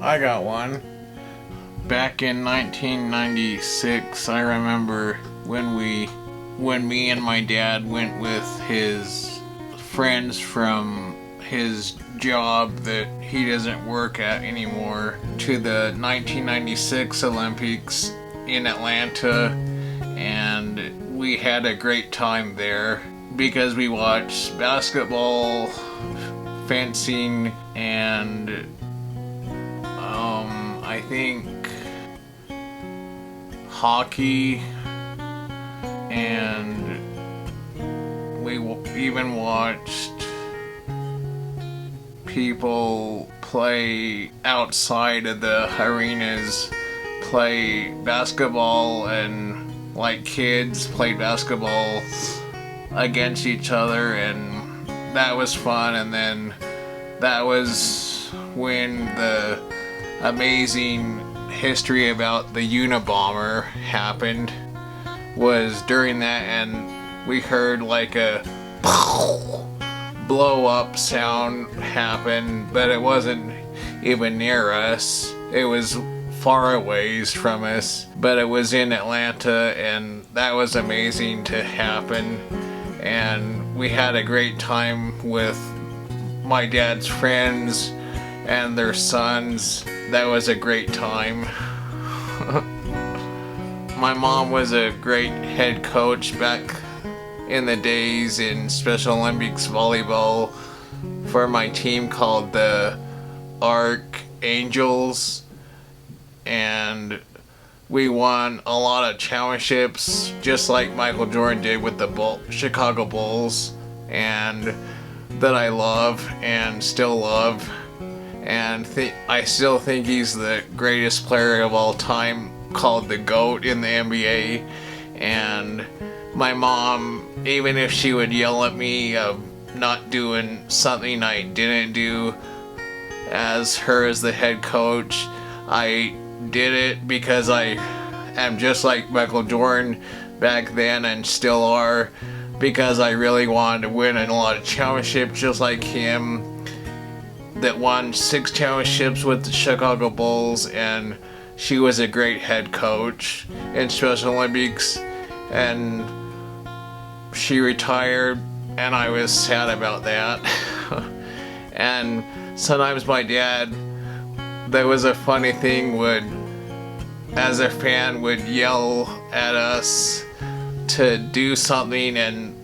I got one. Back in 1996, I remember when me and my dad went with his friends from his job that he doesn't work at anymore to the 1996 Olympics in Atlanta, and we had a great time there because we watched basketball, fencing, and I think hockey, and we even watched people play outside of the arenas, play basketball, and like kids played basketball against each other, and that was fun. And then that was when the amazing history about the Unabomber happened, was during that, and we heard like a blow up sound happen, but it wasn't even near us. It was far away from us, but it was in Atlanta, and that was amazing to happen. And we had a great time with my dad's friends and their sons. That was a great time. My mom was a great head coach back in the days in Special Olympics volleyball for my team called the Archangels, and we won a lot of championships just like Michael Jordan did with the Chicago Bulls, and that I love and still love. And I still think he's the greatest player of all time, called the GOAT in the NBA. And my mom, even if she would yell at me of not doing something I didn't do as her as the head coach, I did it because I am just like Michael Jordan back then and still are, because I really wanted to win a lot of championships just like him, that won 6 championships with the Chicago Bulls. And she was a great head coach in Special Olympics, and she retired, and I was sad about that. And sometimes my dad, there was a funny thing, would, as a fan, would yell at us to do something, and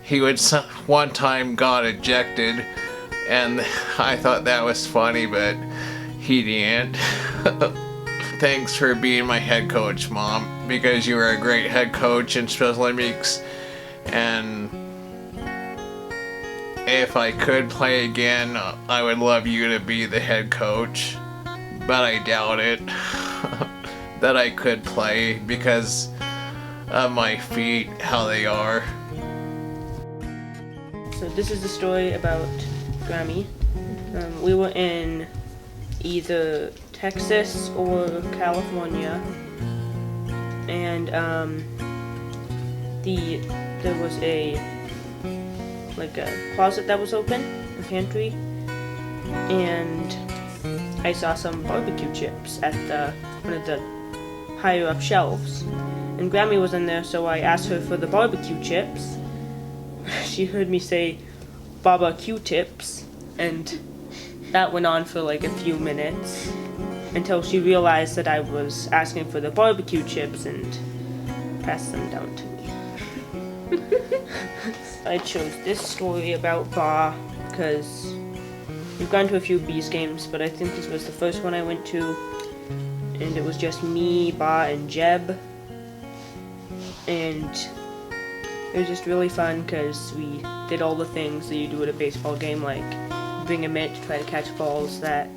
he would one time got ejected, and I thought that was funny, but he didn't. Thanks for being my head coach, Mom, because you were a great head coach in Special Olympics. And if I could play again, I would love you to be the head coach, but I doubt it that I could play because of my feet, how they are. So this is the story about Grammy. We were in either Texas or California, and there was a closet that was open, a pantry, and I saw some barbecue chips at one of the higher up shelves, and Grammy was in there, so I asked her for the barbecue chips. She heard me say barbecue tips, and that went on for like a few minutes until she realized that I was asking for the barbecue chips and passed them down to me. I chose this story about Ba because we've gone to a few Bees games, but I think this was the first one I went to, and it was just me, Ba, and Jeb, and it was just really fun because we did all the things that you do at a baseball game, like bring a mitt to try to catch balls that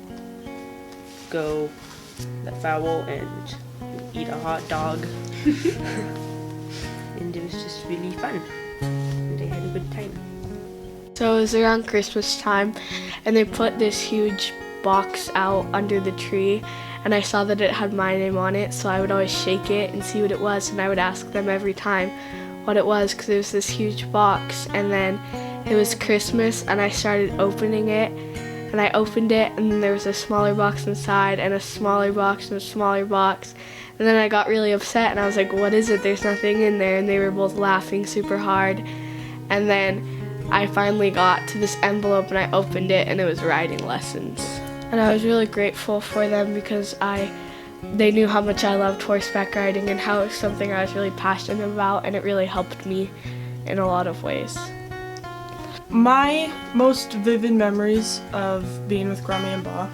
foul, and eat a hot dog. And it was just really fun. And I had a good time. So it was around Christmas time, and they put this huge box out under the tree, and I saw that it had my name on it, so I would always shake it and see what it was, and I would ask them every time what it was, because it was this huge box, and then it was Christmas, and I started opening it, and I opened it, and then there was a smaller box inside, and a smaller box, and a smaller box, and then I got really upset, and I was like, what is it? There's nothing in there, and they were both laughing super hard, and then I finally got to this envelope, and I opened it, and it was writing lessons. And I was really grateful for them because they knew how much I loved horseback riding and how it was something I was really passionate about, and it really helped me in a lot of ways. My most vivid memories of being with Grammy and Ba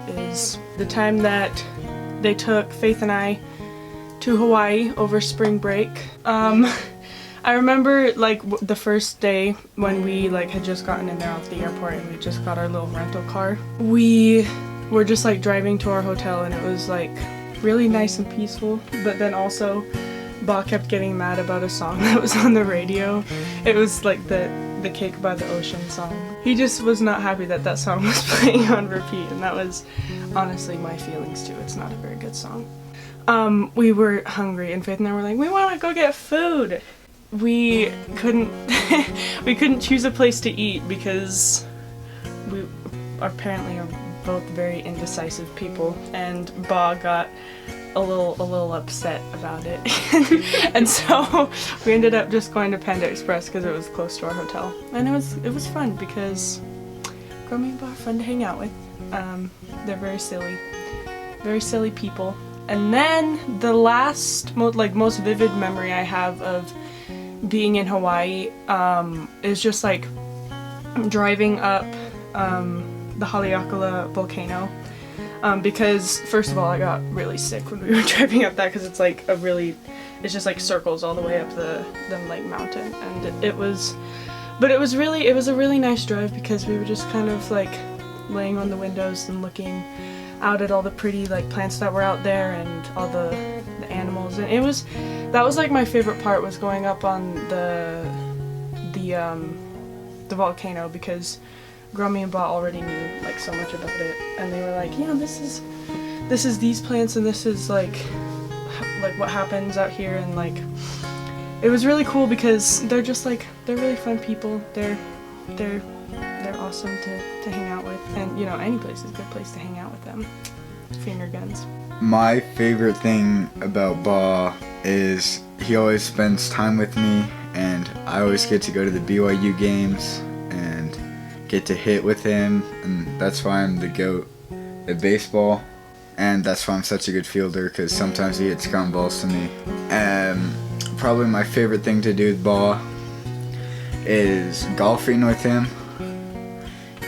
is the time that they took Faith and I to Hawaii over spring break. I remember like the first day when we like had just gotten in there off the airport and we just got our little rental car. We were just like driving to our hotel and it was like really nice and peaceful, but then also Ba kept getting mad about a song that was on the radio. It was like the Cake by the Ocean song. He just was not happy that that song was playing on repeat, and that was honestly my feelings too. It's not a very good song. We were hungry and Faith and I were like, we want to go get food. We couldn't we couldn't choose a place to eat because we apparently are both very indecisive people, and Ba got a little upset about it. And so we ended up just going to Panda Express because it was close to our hotel, and it was fun because Grammy and Ba are fun to hang out with. They're very silly people. And then the last most vivid memory I have of being in Hawaii is just like driving up the Haleakala volcano. Because first of all, I got really sick when we were driving up that because it's like it's just like circles all the way up the like mountain, and it was a really nice drive because we were just kind of like laying on the windows and looking out at all the pretty like plants that were out there and all the animals, and that was like my favorite part, was going up on the volcano because Grammy and Ba already knew like so much about it, and they were like, yeah, this is these plants, and this is like what happens out here, and like it was really cool because they're really fun people. They're awesome to hang out with, and you know, any place is a good place to hang out with them. Finger guns. My favorite thing about Ba is he always spends time with me, and I always get to go to the BYU games and get to hit with him, and that's why I'm the GOAT at baseball, and that's why I'm such a good fielder, because sometimes he hits ground balls to me. Probably my favorite thing to do with Ba is golfing with him,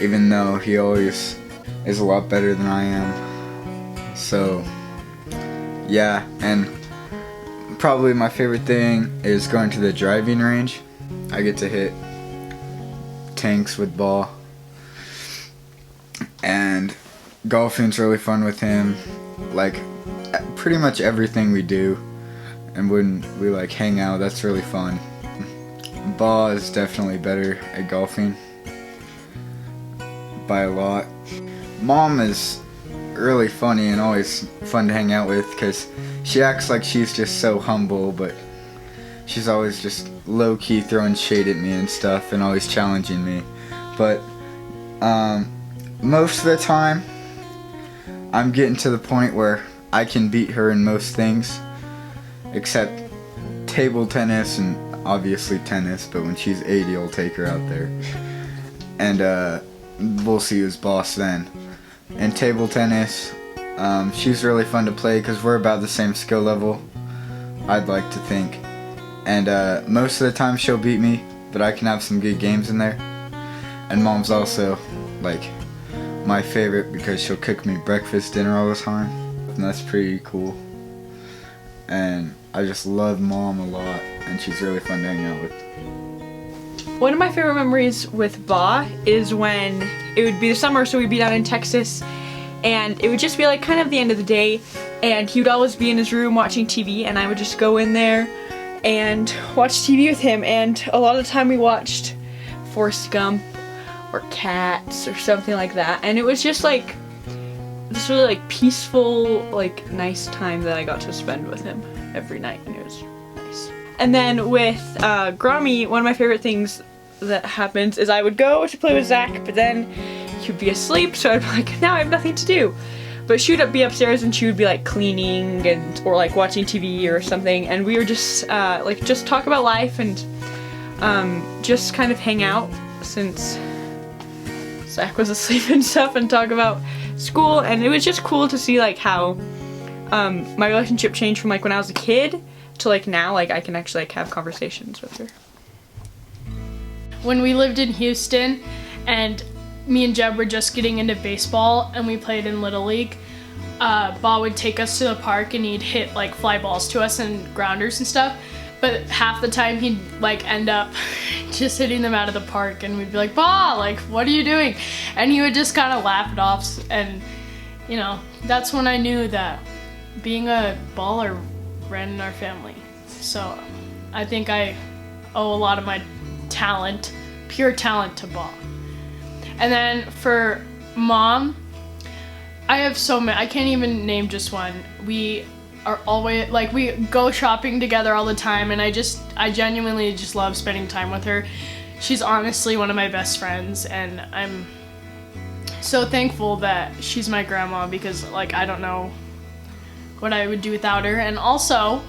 even though he always is a lot better than I am. So yeah, and probably my favorite thing is going to the driving range. I get to hit tanks with Ba, and golfing's really fun with him. Like pretty much everything we do, and when we like hang out, that's really fun. Ba is definitely better at golfing by a lot. Mom is really funny and always fun to hang out with because she acts like she's just so humble, but she's always just low-key throwing shade at me and stuff and always challenging me. But most of the time I'm getting to the point where I can beat her in most things except table tennis and obviously tennis, but when she's 80 I'll take her out there and we'll see who's boss then. In table tennis, she's really fun to play because we're about the same skill level, I'd like to think. And most of the time she'll beat me, but I can have some good games in there. And Mom's also like my favorite because she'll cook me breakfast, dinner all the time, and that's pretty cool. And I just love Mom a lot, and she's really fun to hang out with. One of my favorite memories with Ba is when it would be the summer, so we'd be down in Texas, and it would just be like kind of the end of the day, and he would always be in his room watching TV, and I would just go in there and watch TV with him, and a lot of the time we watched Forrest Gump or Cats or something like that, and it was just like this really like peaceful, like nice time that I got to spend with him every night, and it was nice. And then with Grammy, one of my favorite things that happens is I would go to play with Zach, but then he would be asleep, so I'd be like, now I have nothing to do. But she would be upstairs and she would be like cleaning and or like watching TV or something, and we would just just talk about life and just kind of hang out since Zach was asleep and stuff, and talk about school. And it was just cool to see like how my relationship changed from like when I was a kid to like now, like I can actually like have conversations with her. When we lived in Houston and me and Jeb were just getting into baseball and we played in Little League, Ba would take us to the park and he'd hit like fly balls to us and grounders and stuff, but half the time he'd like end up just hitting them out of the park, and we'd be like, Ba, like, what are you doing? And he would just kind of laugh it off, and you know, that's when I knew that being a baller ran in our family. So I think I owe a lot of my talent, pure talent, to Ba. And then for Mom, I have so many, I can't even name just one. We are always, like, we go shopping together all the time, and I genuinely just love spending time with her. She's honestly one of my best friends, and I'm so thankful that she's my grandma, because, like, I don't know what I would do without her. And also,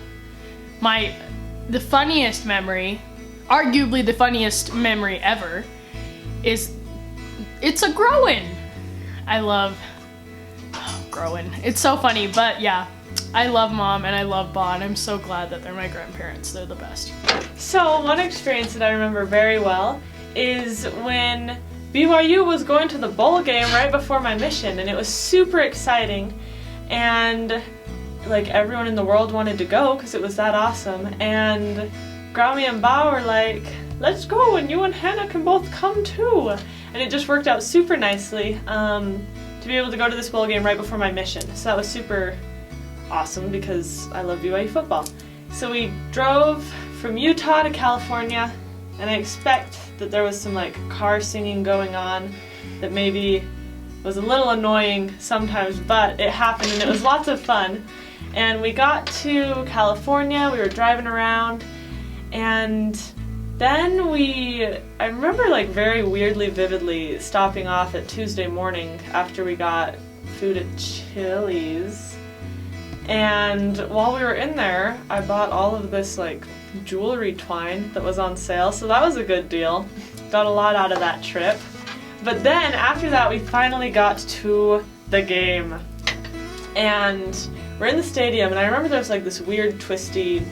the funniest memory, arguably the funniest memory ever, is it's a Groen. I love Groen. It's so funny, but yeah, I love Mom and I love Ba, and I'm so glad that they're my grandparents. They're the best. So one experience that I remember very well is when BYU was going to the bowl game right before my mission, and it was super exciting, and like everyone in the world wanted to go because it was that awesome, and Grammy and Ba were like, let's go, and you and Hannah can both come too. And it just worked out super nicely to be able to go to this bowl game right before my mission. So that was super awesome because I love BYU football. So we drove from Utah to California, and I expect that there was some like car singing going on that maybe was a little annoying sometimes, but it happened and it was lots of fun. And we got to California, we were driving around, and then I remember like very weirdly vividly stopping off at Tuesday morning after we got food at Chili's. And while we were in there, I bought all of this like jewelry twine that was on sale, so that was a good deal. Got a lot out of that trip. But then after that, we finally got to the game. And we're in the stadium, and I remember there was like this weird twisty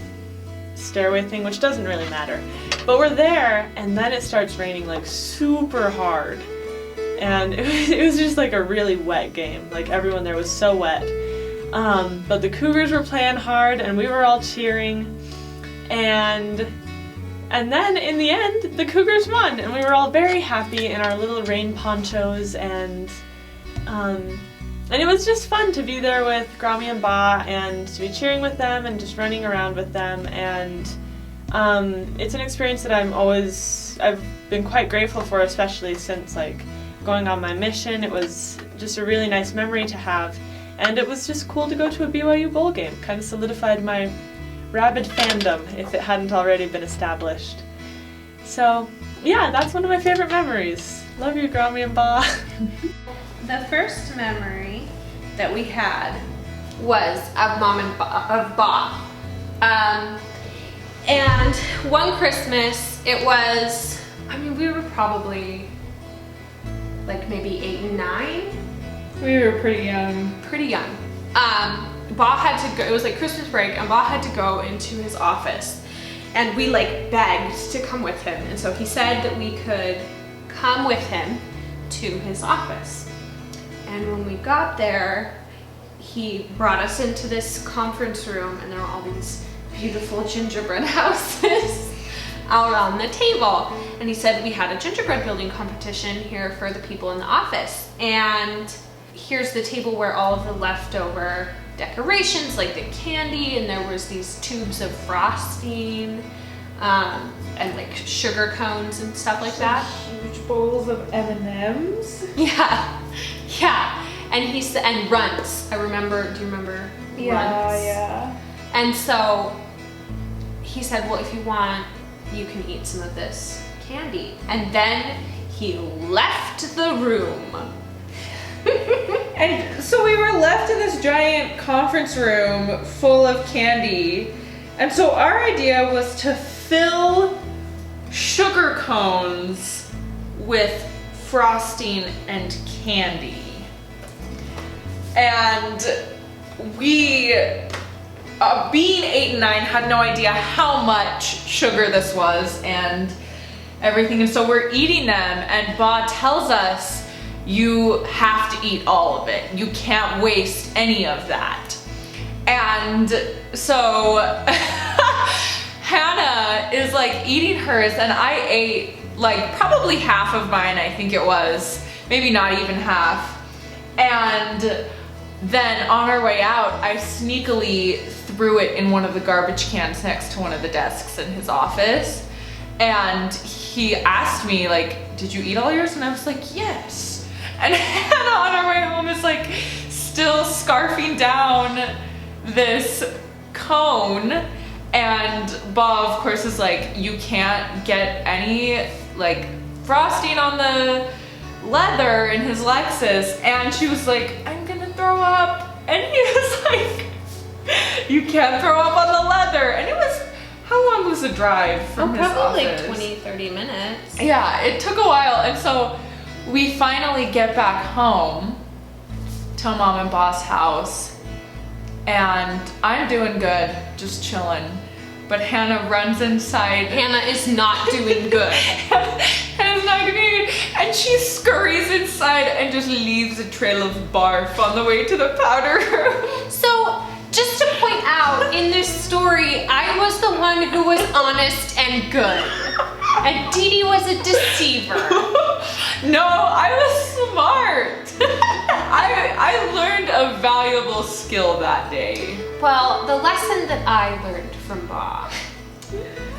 stairway thing, which doesn't really matter. But we're there, and then it starts raining like super hard. And it was just like a really wet game. Like everyone there was so wet. But the Cougars were playing hard, and we were all cheering. And then in the end, the Cougars won, and we were all very happy in our little rain ponchos, and it was just fun to be there with Grammy and Ba and to be cheering with them and just running around with them. And it's an experience that I've been quite grateful for, especially since like going on my mission. It was just a really nice memory to have, and it was just cool to go to a BYU bowl game. Kind of solidified my rabid fandom if it hadn't already been established. So yeah, that's one of my favorite memories. Love you, Grammy and Ba. The first memory that we had was of Mom and Ba. And one Christmas, it was, we were probably like maybe 8 and 9. We were pretty young. Pretty young. Ba had to go, it was like Christmas break, and Ba had to go into his office. And we like begged to come with him. And so he said that we could come with him to his office. And when we got there, he brought us into this conference room, and there were all these beautiful gingerbread houses all around the table. And he said we had a gingerbread building competition here for the people in the office. And here's the table where all of the leftover decorations, like the candy, and there was these tubes of frosting, and like sugar cones and stuff like that. Huge bowls of M&Ms. Yeah. And he said, and runts. Do you remember runts? Yeah. And so he said, well, if you want, you can eat some of this candy. And then he left the room. And so we were left in this giant conference room full of candy. And so our idea was to fill sugar cones with frosting and candy. And we, being 8 and 9, had no idea how much sugar this was and everything. And so we're eating them, and Ba tells us, you have to eat all of it. You can't waste any of that. And so Hannah is like eating hers, and I ate like probably half of mine, I think it was, maybe not even half. And then on our way out, I sneakily threw it in one of the garbage cans next to one of the desks in his office. And he asked me, like, did you eat all yours? And I was like, yes. And Hannah on our way home is like still scarfing down this cone. And Ba, of course, is like, you can't get any like frosting on the leather in his Lexus. And she was like, I'm gonna throw up. And he was like, you can't throw up on the leather. And it was, how long was the drive from his probably office? like 20-30 minutes. Yeah, it took a while. And so we finally get back home to Mom and Ba's house, and I'm doing good, just chilling. But Hannah runs inside. Hannah is not doing good. Hannah's not doing good, and she scurries inside and just leaves a trail of barf on the way to the powder room. So, just to point out, in this story, I was the one who was honest and good. And Dee Dee was a deceiver. No, I was smart. I learned a valuable skill that day. Well, the lesson that I learned from Ba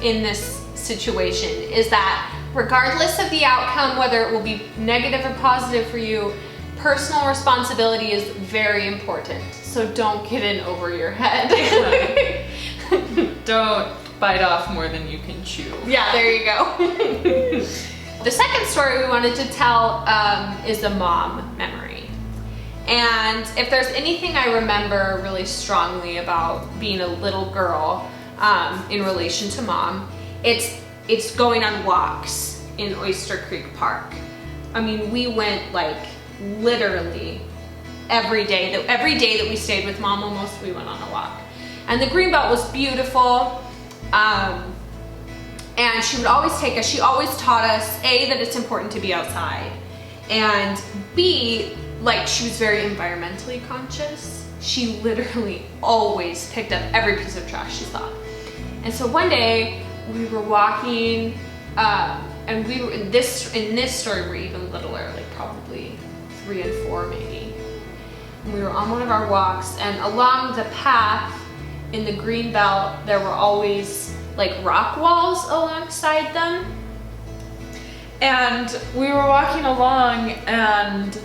in this situation is that regardless of the outcome, whether it will be negative or positive for you, personal responsibility is very important. So don't get in over your head. Don't bite off more than you can chew. Yeah, there you go. The second story we wanted to tell is the mom memory. And if there's anything I remember really strongly about being a little girl in relation to mom, it's going on walks in Oyster Creek Park. I mean, we went like literally every day that we stayed with mom almost, we went on a walk. And the greenbelt was beautiful. And she would always take us, she always taught us, A, that it's important to be outside, and B, like, she was very environmentally conscious. She literally always picked up every piece of trash she saw. And so one day, we were walking, and we were, in this story, we're even littler, like probably 3 and 4 maybe. And we were on one of our walks, and along the path in the green belt, there were always like rock walls alongside them. And we were walking along, and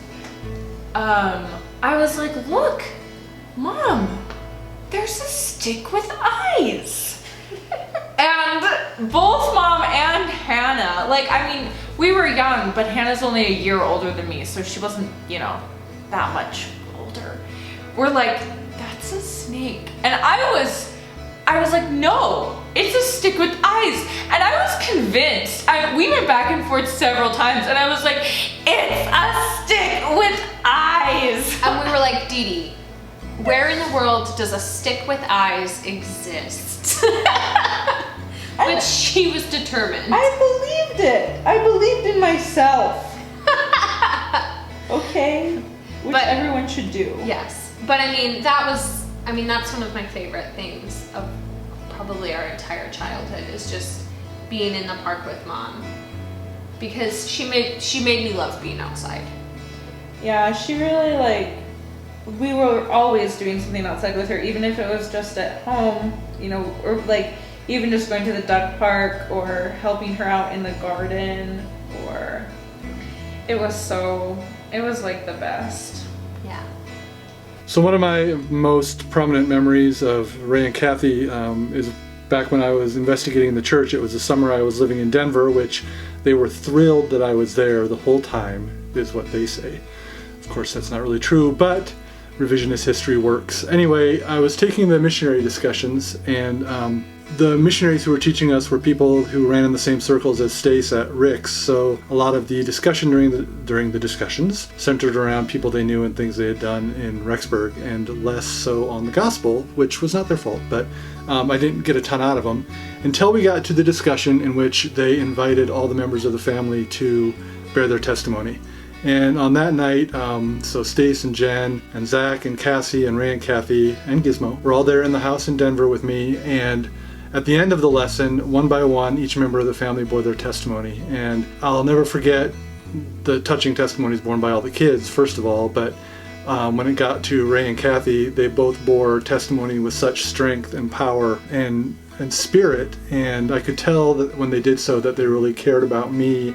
I was like, look, Mom, there's a stick with eyes. And both Mom and Hannah, like, I mean, we were young, but Hannah's only a year older than me, so she wasn't, you know, that much older. We're like, that's a snake. And I was like, no, it's a stick with eyes. And I was convinced. We went back and forth several times, and I was like, it's a stick with eyes. And we were like, Dee Dee, where in the world does a stick with eyes exist? But she was determined. I believed it. I believed in myself. Okay, which But- everyone should do. Yes, but I mean, that's one of my favorite things of probably our entire childhood, is just being in the park with Mom, because she made me love being outside. Yeah, she really, like, we were always doing something outside with her, even if it was just at home, you know, or like even just going to the duck park or helping her out in the garden, or it was like the best. Yeah. So one of my most prominent memories of Ray and Kathy is back when I was investigating the church. It was the summer I was living in Denver, which they were thrilled that I was there the whole time, is what they say. Of course, that's not really true, but revisionist history works. Anyway, I was taking the missionary discussions, and the missionaries who were teaching us were people who ran in the same circles as Stace at Rick's, so a lot of the discussion during the discussions centered around people they knew and things they had done in Rexburg, and less so on the gospel, which was not their fault, but I didn't get a ton out of them until we got to the discussion in which they invited all the members of the family to bear their testimony. And on that night, so Stace and Jen and Zach and Cassie and Ray and Kathy and Gizmo were all there in the house in Denver with me, and at the end of the lesson, one by one, each member of the family bore their testimony. And I'll never forget the touching testimonies borne by all the kids, first of all, but when it got to Ray and Kathy, they both bore testimony with such strength and power and spirit, and I could tell that when they did so that they really cared about me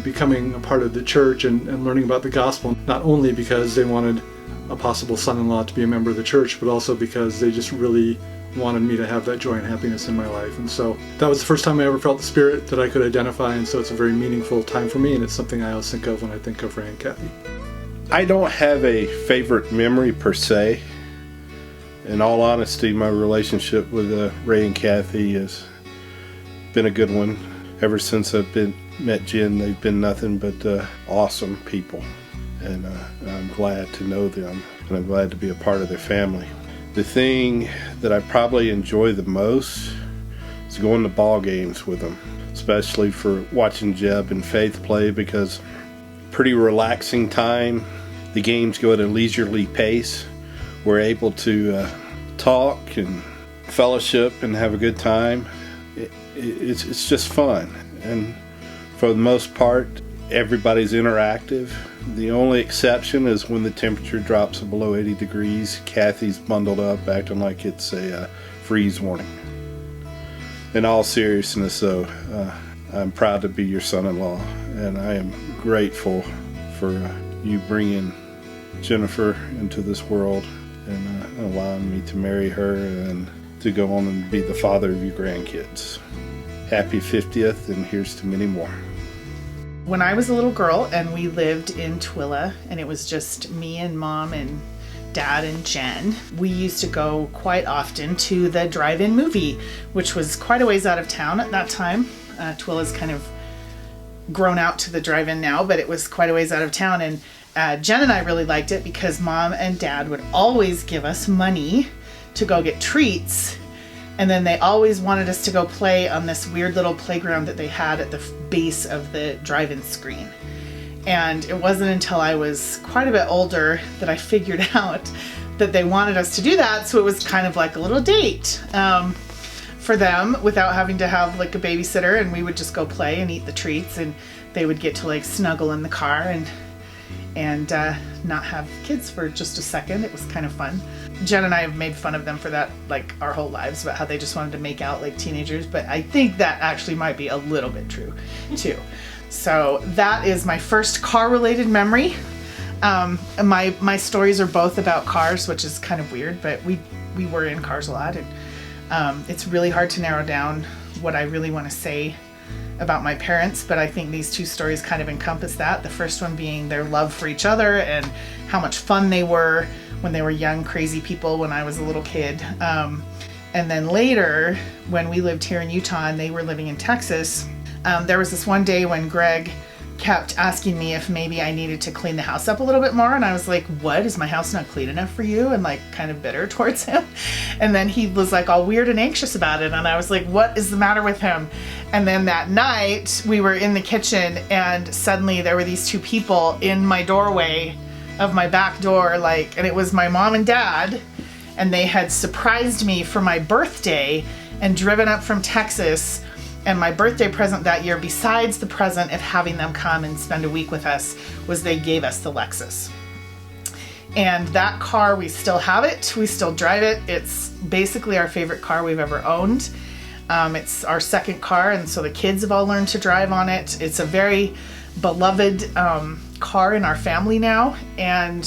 becoming a part of the church and learning about the gospel, not only because they wanted a possible son-in-law to be a member of the church, but also because they just really wanted me to have that joy and happiness in my life. And so that was the first time I ever felt the spirit that I could identify, and so it's a very meaningful time for me, and it's something I always think of when I think of Ray and Kathy. I don't have a favorite memory per se. In all honesty, my relationship with Ray and Kathy has been a good one. Ever since I've met Jen, they've been nothing but awesome people, and I'm glad to know them, and I'm glad to be a part of their family. The thing that I probably enjoy the most is going to ball games with them, especially for watching Jeb and Faith play, because pretty relaxing time. The games go at a leisurely pace. We're able to talk and fellowship and have a good time. It's just fun, and for the most part, everybody's interactive. The only exception is when the temperature drops below 80 degrees. Kathy's bundled up, acting like it's a freeze warning. In all seriousness, though, I'm proud to be your son-in-law, and I am grateful for you bringing Jennifer into this world and allowing me to marry her and to go on and be the father of your grandkids. Happy 50th, and here's to many more. When I was a little girl and we lived in Twilla, and it was just me and Mom and Dad and Jen, we used to go quite often to the drive-in movie, which was quite a ways out of town at that time. Twilla's kind of grown out to the drive-in now, but it was quite a ways out of town, and Jen and I really liked it because Mom and Dad would always give us money to go get treats. And then they always wanted us to go play on this weird little playground that they had at the base of the drive-in screen. And it wasn't until I was quite a bit older that I figured out that they wanted us to do that. So it was kind of like a little date for them without having to have like a babysitter. And we would just go play and eat the treats, and they would get to like snuggle in the car and not have kids for just a second. It was kind of fun. Jen and I have made fun of them for that like our whole lives, about how they just wanted to make out like teenagers, but I think that actually might be a little bit true too. So that is my first car related memory. My stories are both about cars, which is kind of weird, but we were in cars a lot, and it's really hard to narrow down what I really want to say about my parents, but I think these two stories kind of encompass that. The first one being their love for each other and how much fun they were when they were young, crazy people when I was a little kid. And then later, when we lived here in Utah and they were living in Texas, there was this one day when Greg kept asking me if maybe I needed to clean the house up a little bit more, and I was like, what, is my house not clean enough for you? And like kind of bitter towards him. And then he was like all weird and anxious about it, and I was like, what is the matter with him? And then that night we were in the kitchen, and suddenly there were these two people in my doorway of my back door, like, and it was my mom and dad, and they had surprised me for my birthday and driven up from Texas. And my birthday present that year, besides the present of having them come and spend a week with us, was they gave us the Lexus. And that car, we still have it. We still drive it. It's basically our favorite car we've ever owned. It's our second car, and so the kids have all learned to drive on it. It's a very beloved car in our family now, and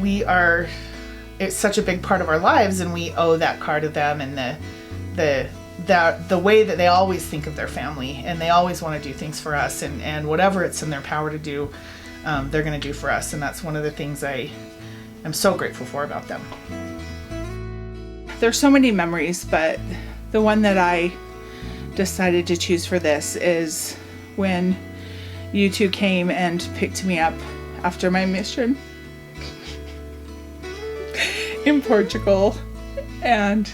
it's such a big part of our lives, and we owe that car to them and the that the way that they always think of their family, and they always want to do things for us, and whatever it's in their power to do, they're going to do for us. And that's one of the things I am so grateful for about them. There's so many memories, but the one that I decided to choose for this is when you two came and picked me up after my mission in Portugal, and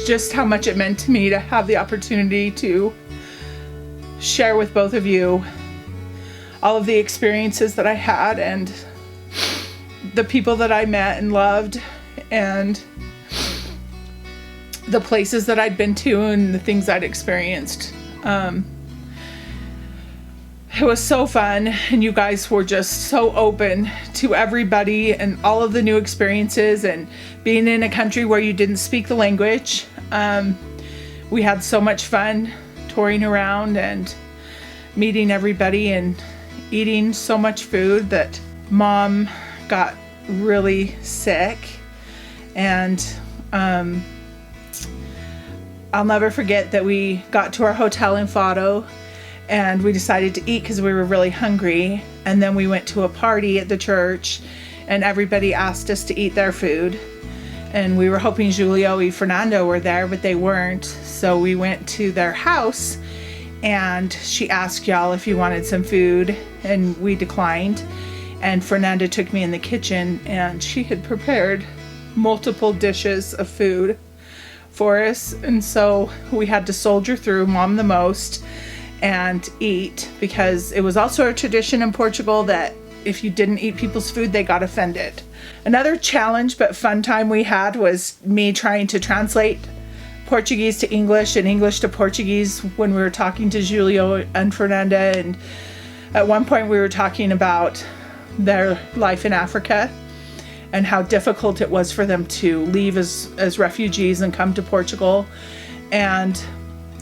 just how much it meant to me to have the opportunity to share with both of you all of the experiences that I had and the people that I met and loved and the places that I'd been to and the things I'd experienced. It was so fun, and you guys were just so open to everybody and all of the new experiences, and being in a country where you didn't speak the language. We had so much fun touring around and meeting everybody and eating so much food that Mom got really sick, and I'll never forget that we got to our hotel in Fado and we decided to eat because we were really hungry, and then we went to a party at the church and everybody asked us to eat their food, and we were hoping Julio and Fernando were there, but they weren't. So we went to their house and she asked y'all if you wanted some food, and we declined, and Fernanda took me in the kitchen and she had prepared multiple dishes of food for us, and so we had to soldier through, Mom the most, and eat, because it was also a tradition in Portugal that if you didn't eat people's food, they got offended. Another challenge but fun time we had was me trying to translate Portuguese to English and English to Portuguese when we were talking to Julio and Fernanda, and at one point we were talking about their life in Africa and how difficult it was for them to leave as refugees and come to Portugal, and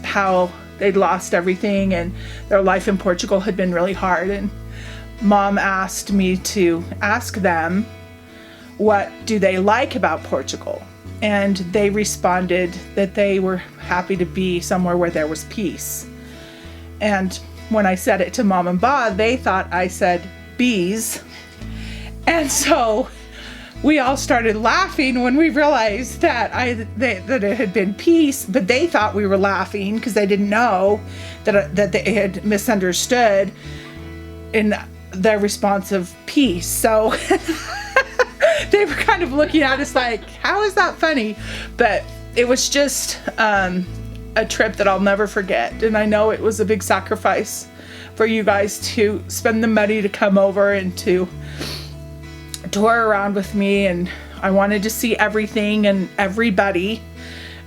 how they'd lost everything and their life in Portugal had been really hard. And Mom asked me to ask them, what do they like about Portugal? And they responded that they were happy to be somewhere where there was peace. And when I said it to Mom and Ba, they thought I said bees. And so we all started laughing when we realized that that it had been peace, but they thought we were laughing because they didn't know that they had misunderstood in their response of peace. So they were kind of looking at us like, how is that funny? But it was just a trip that I'll never forget, and I know it was a big sacrifice for you guys to spend the money to come over and to tour around with me, and I wanted to see everything and everybody,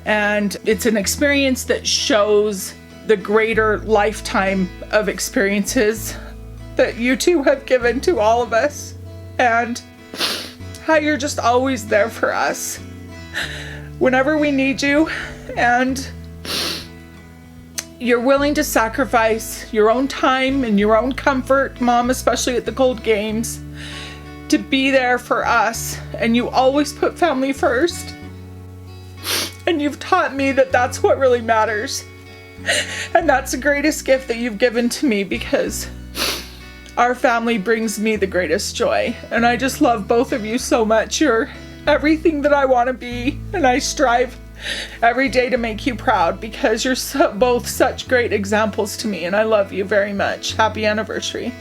and it's an experience that shows the greater lifetime of experiences that you two have given to all of us, and how you're just always there for us whenever we need you, and you're willing to sacrifice your own time and your own comfort, Mom, especially at the Cold Games, to be there for us, and you always put family first, and you've taught me that that's what really matters, and that's the greatest gift that you've given to me, because our family brings me the greatest joy, and I just love both of you so much. You're everything that I want to be, and I strive every day to make you proud, because you're both such great examples to me, and I love you very much. Happy anniversary.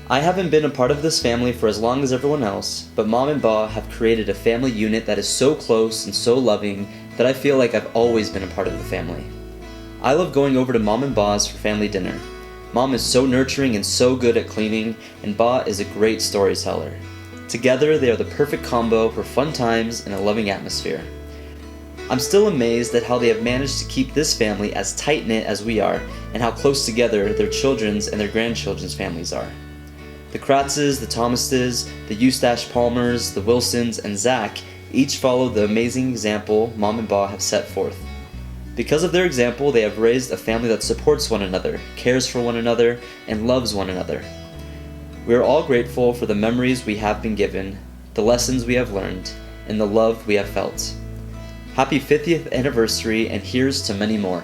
I haven't been a part of this family for as long as everyone else, but Mom and Ba have created a family unit that is so close and so loving that I feel like I've always been a part of the family. I love going over to Mom and Ba's for family dinner. Mom is so nurturing and so good at cleaning, and Ba is a great storyteller. Together, they are the perfect combo for fun times and a loving atmosphere. I'm still amazed at how they have managed to keep this family as tight-knit as we are, and how close together their children's and their grandchildren's families are. The Kratzes, the Thomases, the Eustache Palmers, the Wilsons, and Zach each follow the amazing example Mom and Ba have set forth. Because of their example, they have raised a family that supports one another, cares for one another, and loves one another. We are all grateful for the memories we have been given, the lessons we have learned, and the love we have felt. Happy 50th anniversary, and here's to many more.